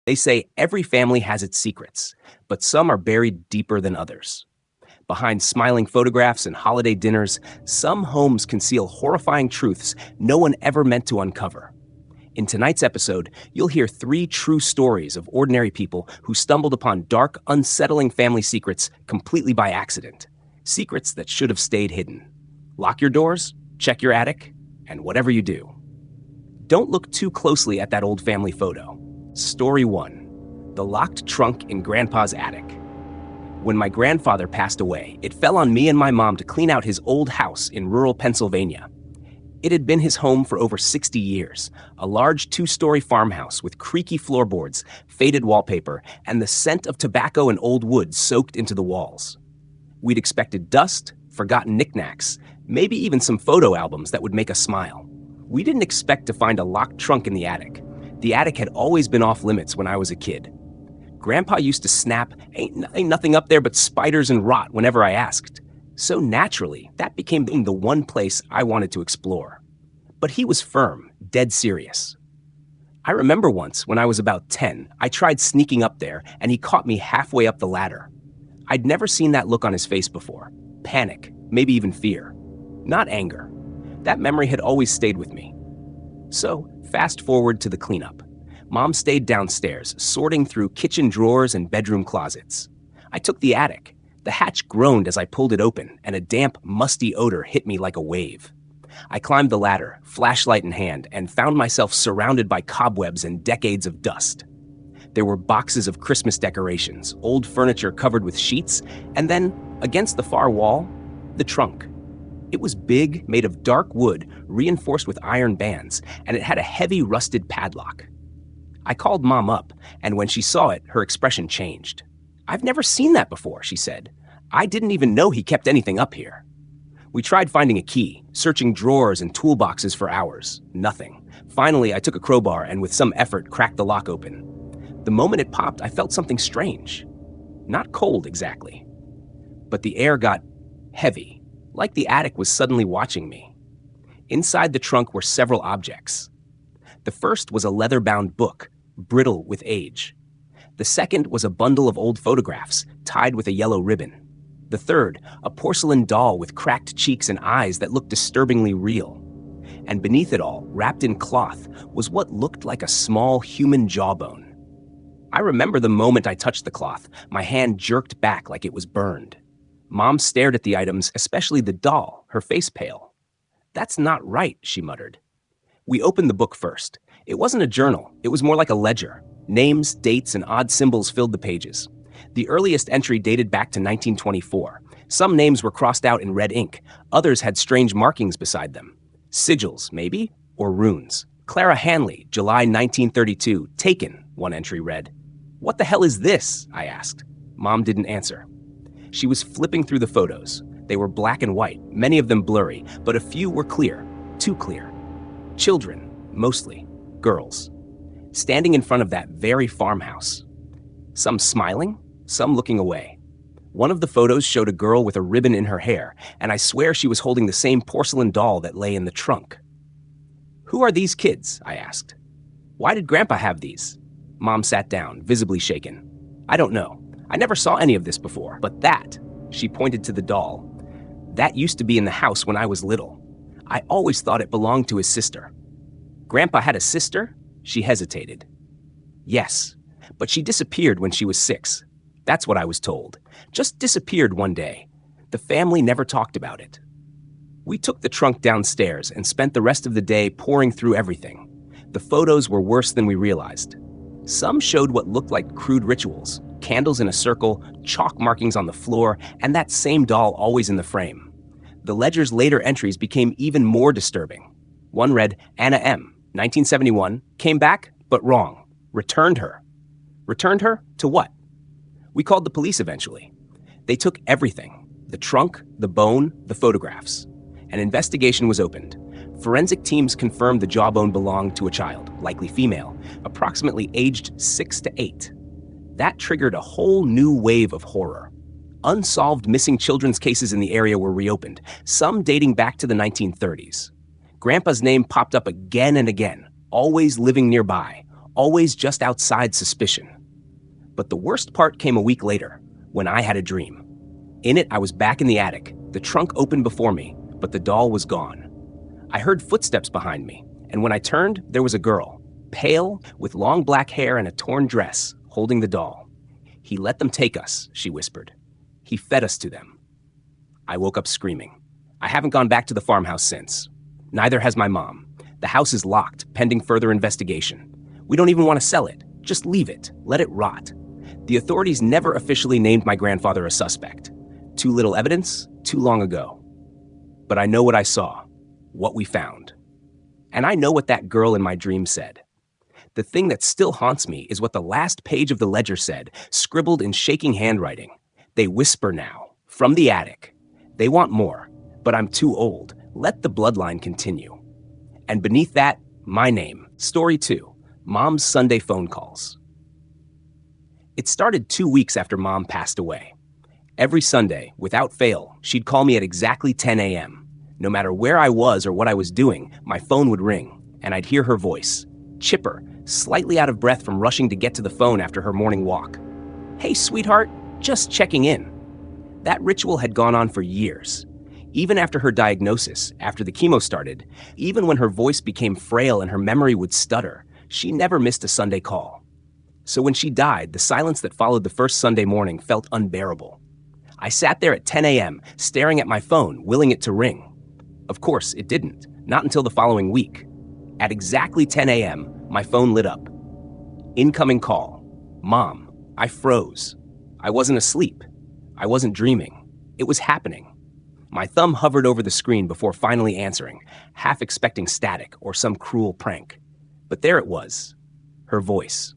They say every family has its secrets, but some are buried deeper than others. Behind smiling photographs and holiday dinners, some homes conceal horrifying truths no one ever meant to uncover. In tonight's episode, you'll hear 3 true stories of ordinary people who stumbled upon dark, unsettling family secrets completely by accident. Secrets that should have stayed hidden. Lock your doors, check your attic, and whatever you do, don't look too closely at that old family photo. Story 1. The locked trunk in Grandpa's attic. When my grandfather passed away, it fell on me and my mom to clean out his old house in rural Pennsylvania. It had been his home for over 60 years, a large 2-story farmhouse with creaky floorboards, faded wallpaper, and the scent of tobacco and old wood soaked into the walls. We'd expected dust, forgotten knickknacks, maybe even some photo albums that would make us smile. We didn't expect to find a locked trunk in the attic. The attic had always been off limits when I was a kid. Grandpa used to snap, ain't nothing up there but spiders and rot whenever I asked. So naturally, that became the one place I wanted to explore. But he was firm, dead serious. I remember once, when I was about 10, I tried sneaking up there, and he caught me halfway up the ladder. I'd never seen that look on his face before. Panic, maybe even fear. Not anger. That memory had always stayed with me. So, fast forward to the cleanup. Mom stayed downstairs, sorting through kitchen drawers and bedroom closets. I took the attic. The hatch groaned as I pulled it open, and a damp, musty odor hit me like a wave. I climbed the ladder, flashlight in hand, and found myself surrounded by cobwebs and decades of dust. There were boxes of Christmas decorations, old furniture covered with sheets, and then, against the far wall, the trunk. It was big, made of dark wood, reinforced with iron bands, and it had a heavy, rusted padlock. I called Mom up, and when she saw it, her expression changed. "I've never seen that before," she said. "I didn't even know he kept anything up here." We tried finding a key, searching drawers and toolboxes for hours. Nothing. Finally, I took a crowbar and with some effort cracked the lock open. The moment it popped, I felt something strange. Not cold exactly, but the air got heavy, like the attic was suddenly watching me. Inside the trunk were several objects. The first was a leather-bound book, brittle with age. The second was a bundle of old photographs, tied with a yellow ribbon. The third, a porcelain doll with cracked cheeks and eyes that looked disturbingly real. And beneath it all, wrapped in cloth, was what looked like a small human jawbone. I remember the moment I touched the cloth, my hand jerked back like it was burned. Mom stared at the items, especially the doll, her face pale. "That's not right," she muttered. We opened the book first. It wasn't a journal, it was more like a ledger. Names, dates, and odd symbols filled the pages. The earliest entry dated back to 1924. Some names were crossed out in red ink. Others had strange markings beside them. Sigils, maybe? Or runes. "Clara Hanley, July 1932, taken," one entry read. "What the hell is this?" I asked. Mom didn't answer. She was flipping through the photos. They were black and white, many of them blurry, but a few were clear, too clear. Children, mostly, girls, standing in front of that very farmhouse. Some smiling, some looking away. One of the photos showed a girl with a ribbon in her hair, and I swear she was holding the same porcelain doll that lay in the trunk. "Who are these kids?" I asked. "Why did Grandpa have these?" Mom sat down, visibly shaken. "I don't know. I never saw any of this before, but that," she pointed to the doll, "that used to be in the house when I was little. I always thought it belonged to his sister." "Grandpa had a sister?" She hesitated. "Yes, but she disappeared when she was 6. That's what I was told. Just disappeared one day. The family never talked about it." We took the trunk downstairs and spent the rest of the day poring through everything. The photos were worse than we realized. Some showed what looked like crude rituals, candles in a circle, chalk markings on the floor, and that same doll always in the frame. The ledger's later entries became even more disturbing. One read, "Anna M., 1971, came back, but wrong. Returned her." Returned her to what? We called the police eventually. They took everything, the trunk, the bone, the photographs. An investigation was opened. Forensic teams confirmed the jawbone belonged to a child, likely female, approximately aged 6 to 8. That triggered a whole new wave of horror. Unsolved missing children's cases in the area were reopened, some dating back to the 1930s. Grandpa's name popped up again and again, always living nearby, always just outside suspicion. But the worst part came a week later, when I had a dream. In it, I was back in the attic, the trunk open before me, but the doll was gone. I heard footsteps behind me, and when I turned, there was a girl, pale, with long black hair and a torn dress, holding the doll. "He let them take us," she whispered. "He fed us to them." I woke up screaming. I haven't gone back to the farmhouse since. Neither has my mom. The house is locked, pending further investigation. We don't even want to sell it. Just leave it. Let it rot. The authorities never officially named my grandfather a suspect. Too little evidence, too long ago. But I know what I saw, what we found. And I know what that girl in my dream said. The thing that still haunts me is what the last page of the ledger said, scribbled in shaking handwriting. They whisper now, from the attic. They want more, but I'm too old. Let the bloodline continue. And beneath that, my name, Story 2, Mom's Sunday phone calls. It started 2 weeks after Mom passed away. Every Sunday, without fail, she'd call me at exactly 10 a.m. No matter where I was or what I was doing, my phone would ring, and I'd hear her voice, chipper, slightly out of breath from rushing to get to the phone after her morning walk. "Hey, sweetheart, just checking in." That ritual had gone on for years. Even after her diagnosis, after the chemo started, even when her voice became frail and her memory would stutter, she never missed a Sunday call. So when she died, the silence that followed the first Sunday morning felt unbearable. I sat there at 10 a.m., staring at my phone, willing it to ring. Of course, it didn't, not until the following week. At exactly 10 a.m., my phone lit up. Incoming call. Mom. I froze. I wasn't asleep. I wasn't dreaming. It was happening. My thumb hovered over the screen before finally answering, half expecting static or some cruel prank. But there it was. Her voice.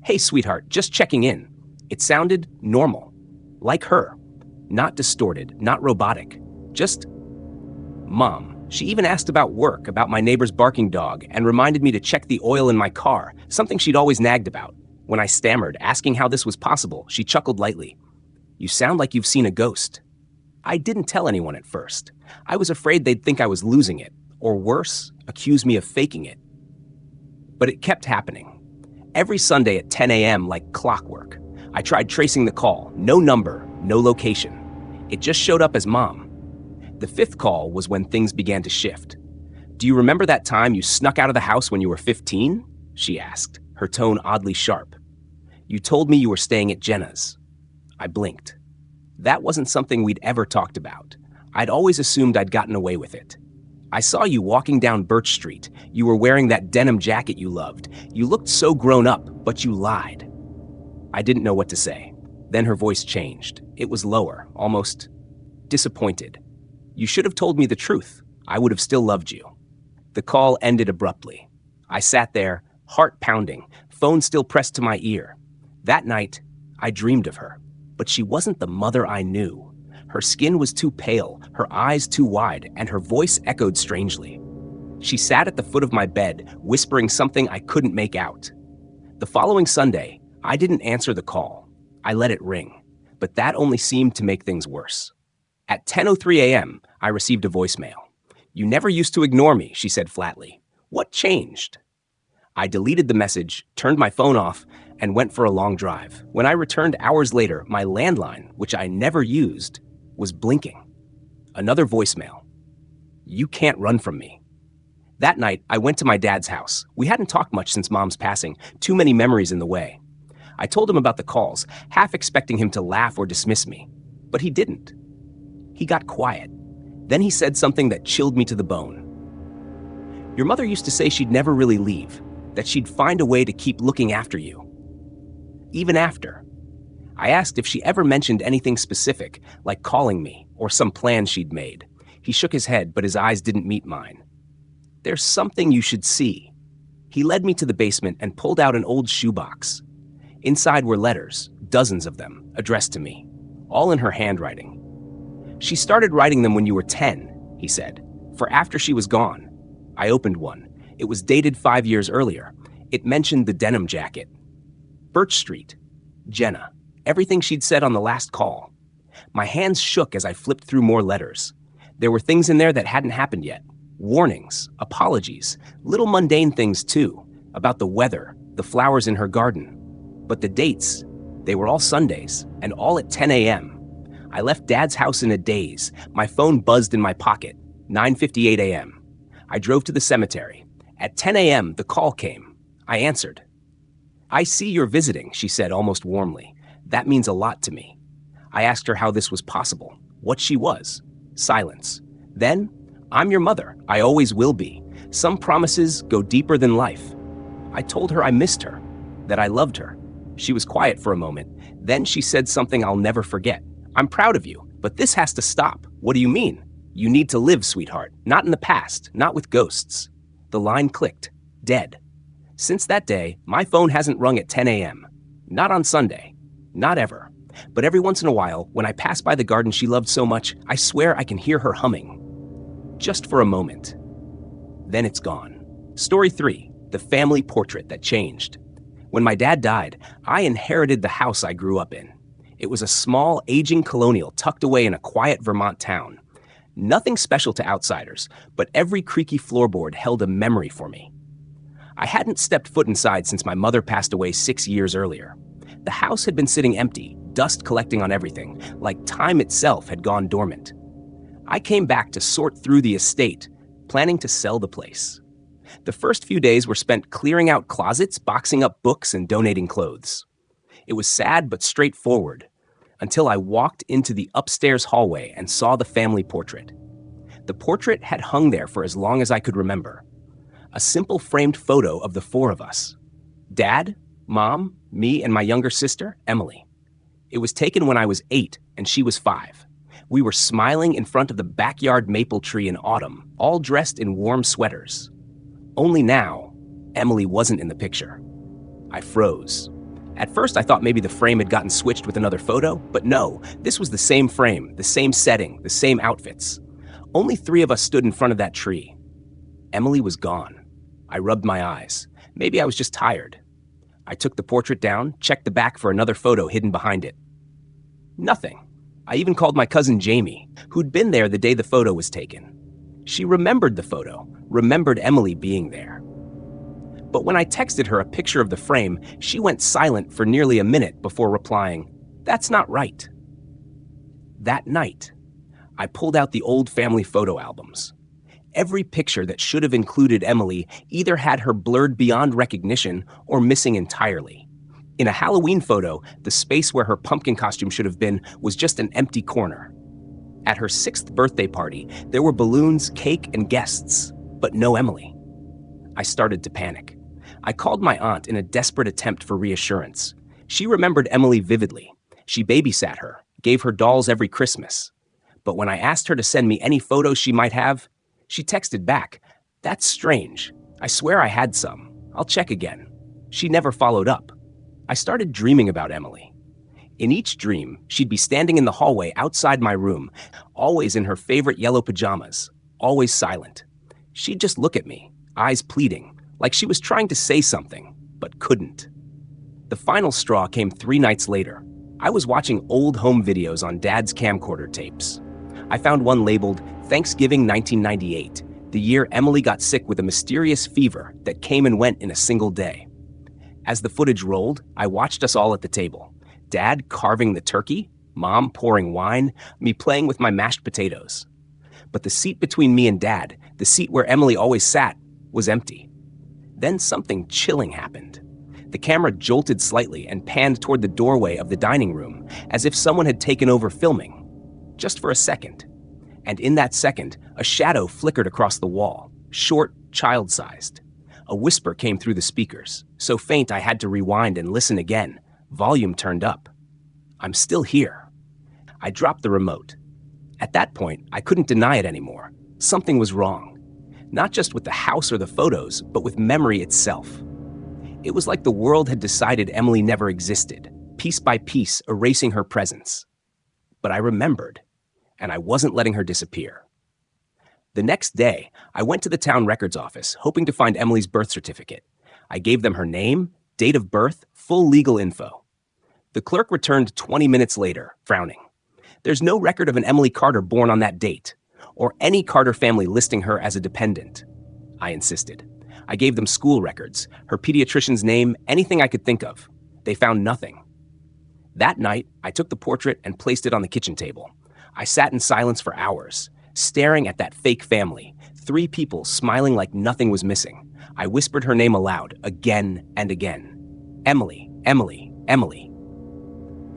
"Hey, sweetheart, just checking in." It sounded normal. Like her. Not distorted, not robotic. Just Mom. She even asked about work, about my neighbor's barking dog, and reminded me to check the oil in my car, something she'd always nagged about. When I stammered, asking how this was possible, she chuckled lightly. "You sound like you've seen a ghost." I didn't tell anyone at first. I was afraid they'd think I was losing it, or worse, accuse me of faking it. But it kept happening. Every Sunday at 10 a.m. like clockwork. I tried tracing the call. No number, no location. It just showed up as Mom. The fifth call was when things began to shift. "Do you remember that time you snuck out of the house when you were 15? She asked, her tone oddly sharp. "You told me you were staying at Jenna's." I blinked. That wasn't something we'd ever talked about. I'd always assumed I'd gotten away with it. "I saw you walking down Birch Street. You were wearing that denim jacket you loved. You looked so grown up, but you lied." I didn't know what to say. Then her voice changed. It was lower, almost disappointed. "You should have told me the truth. I would have still loved you." The call ended abruptly. I sat there, heart pounding, phone still pressed to my ear. That night, I dreamed of her. But she wasn't the mother I knew. Her skin was too pale, her eyes too wide, and her voice echoed strangely. She sat at the foot of my bed, whispering something I couldn't make out. The following Sunday, I didn't answer the call. I let it ring. But that only seemed to make things worse. At 10:03 a.m., I received a voicemail. "You never used to ignore me," she said flatly. "What changed?" I deleted the message, turned my phone off, and went for a long drive. When I returned hours later, my landline, which I never used, was blinking. Another voicemail. "You can't run from me." That night, I went to my dad's house. We hadn't talked much since Mom's passing, too many memories in the way. I told him about the calls, half expecting him to laugh or dismiss me. But he didn't. He got quiet. Then he said something that chilled me to the bone. "Your mother used to say she'd never really leave, that she'd find a way to keep looking after you. Even after." I asked if she ever mentioned anything specific, like calling me, or some plan she'd made. He shook his head, but his eyes didn't meet mine. "There's something you should see." He led me to the basement and pulled out an old shoebox. Inside were letters, dozens of them, addressed to me, all in her handwriting. "She started writing them when you were 10, he said, for after she was gone." I opened one. It was dated 5 years earlier. It mentioned the denim jacket. Birch Street. Jenna. Everything she'd said on the last call. My hands shook as I flipped through more letters. There were things in there that hadn't happened yet. Warnings, apologies, little mundane things too. about the weather, the flowers in her garden. But the dates, they were all Sundays, and all at 10 a.m. I left Dad's house in a daze. My phone buzzed in my pocket. 9:58 a.m. I drove to the cemetery. At 10 a.m., the call came. I answered. "I see you're visiting," she said almost warmly. "That means a lot to me." I asked her how this was possible, what she was. Silence. Then, "I'm your mother. I always will be. Some promises go deeper than life." I told her I missed her, that I loved her. She was quiet for a moment. Then she said something I'll never forget. "I'm proud of you, but this has to stop." "What do you mean?" "You need to live, sweetheart. Not in the past, not with ghosts." The line clicked. Dead. Since that day, my phone hasn't rung at 10 a.m. Not on Sunday. Not ever. But every once in a while, when I pass by the garden she loved so much, I swear I can hear her humming. Just for a moment. Then it's gone. Story 3. The family portrait that changed. When my dad died, I inherited the house I grew up in. It was a small, aging colonial tucked away in a quiet Vermont town. Nothing special to outsiders, but every creaky floorboard held a memory for me. I hadn't stepped foot inside since my mother passed away 6 years earlier. The house had been sitting empty, dust collecting on everything, like time itself had gone dormant. I came back to sort through the estate, planning to sell the place. The first few days were spent clearing out closets, boxing up books, and donating clothes. It was sad but straightforward, until I walked into the upstairs hallway and saw the family portrait. The portrait had hung there for as long as I could remember. A simple framed photo of the 4 of us. Dad, Mom, me, and my younger sister, Emily. It was taken when I was 8 and she was 5. We were smiling in front of the backyard maple tree in autumn, all dressed in warm sweaters. Only now, Emily wasn't in the picture. I froze. At first, I thought maybe the frame had gotten switched with another photo, but no, this was the same frame, the same setting, the same outfits. Only 3 of us stood in front of that tree. Emily was gone. I rubbed my eyes. Maybe I was just tired. I took the portrait down, checked the back for another photo hidden behind it. Nothing. I even called my cousin Jamie, who'd been there the day the photo was taken. She remembered the photo, remembered Emily being there. But when I texted her a picture of the frame, she went silent for nearly a minute before replying, "That's not right." That night, I pulled out the old family photo albums. Every picture that should have included Emily either had her blurred beyond recognition or missing entirely. In a Halloween photo, the space where her pumpkin costume should have been was just an empty corner. At her 6th birthday party, there were balloons, cake, and guests, but no Emily. I started to panic. I called my aunt in a desperate attempt for reassurance. She remembered Emily vividly. She babysat her, gave her dolls every Christmas. But when I asked her to send me any photos she might have, she texted back, "That's strange. I swear I had some. I'll check again." She never followed up. I started dreaming about Emily. In each dream, she'd be standing in the hallway outside my room, always in her favorite yellow pajamas, always silent. She'd just look at me, eyes pleading, like she was trying to say something, but couldn't. The final straw came 3 nights later. I was watching old home videos on Dad's camcorder tapes. I found one labeled Thanksgiving 1998, the year Emily got sick with a mysterious fever that came and went in a single day. As the footage rolled, I watched us all at the table. Dad carving the turkey, Mom pouring wine, me playing with my mashed potatoes. But the seat between me and Dad, the seat where Emily always sat, was empty. Then something chilling happened. The camera jolted slightly and panned toward the doorway of the dining room, as if someone had taken over filming. Just for a second. And in that second, a shadow flickered across the wall, short, child-sized. A whisper came through the speakers, so faint I had to rewind and listen again, volume turned up. "I'm still here." I dropped the remote. At that point, I couldn't deny it anymore. Something was wrong. Not just with the house or the photos, but with memory itself. It was like the world had decided Emily never existed, piece by piece erasing her presence. But I remembered, and I wasn't letting her disappear. The next day, I went to the town records office, hoping to find Emily's birth certificate. I gave them her name, date of birth, full legal info. The clerk returned 20 minutes later, frowning. "There's no record of an Emily Carter born on that date, or any Carter family listing her as a dependent." I insisted. I gave them school records, her pediatrician's name, anything I could think of. They found nothing. That night, I took the portrait and placed it on the kitchen table. I sat in silence for hours, staring at that fake family, 3 people smiling like nothing was missing. I whispered her name aloud, again and again. Emily, Emily, Emily.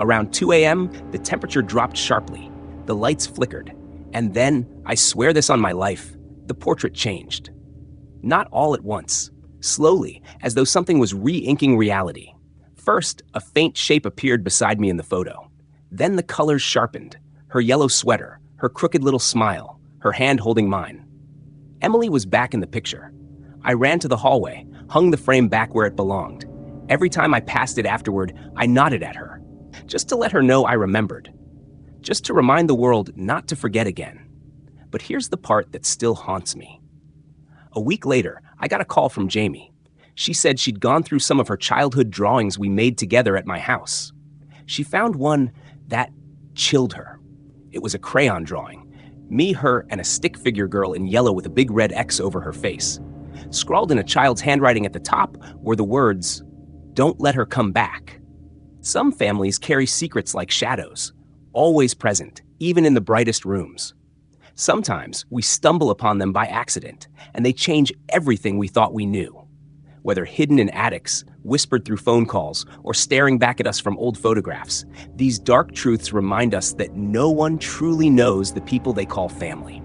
Around 2 a.m., the temperature dropped sharply. The lights flickered. And then, I swear this on my life, the portrait changed. Not all at once. Slowly, as though something was re-inking reality. First, a faint shape appeared beside me in the photo. Then the colors sharpened. Her yellow sweater, her crooked little smile, her hand holding mine. Emily was back in the picture. I ran to the hallway, hung the frame back where it belonged. Every time I passed it afterward, I nodded at her, just to let her know I remembered. Just to remind the world not to forget again. But here's the part that still haunts me. A week later, I got a call from Jamie. She said she'd gone through some of her childhood drawings we made together at my house. She found one that chilled her. It was a crayon drawing. Me, her, and a stick figure girl in yellow with a big red X over her face. Scrawled in a child's handwriting at the top were the words, "Don't let her come back." Some families carry secrets like shadows, always present, even in the brightest rooms. Sometimes we stumble upon them by accident, and they change everything we thought we knew. Whether hidden in attics, whispered through phone calls, or staring back at us from old photographs, these dark truths remind us that no one truly knows the people they call family.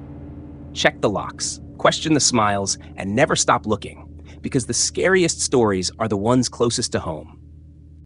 Check the locks, question the smiles, and never stop looking, because the scariest stories are the ones closest to home.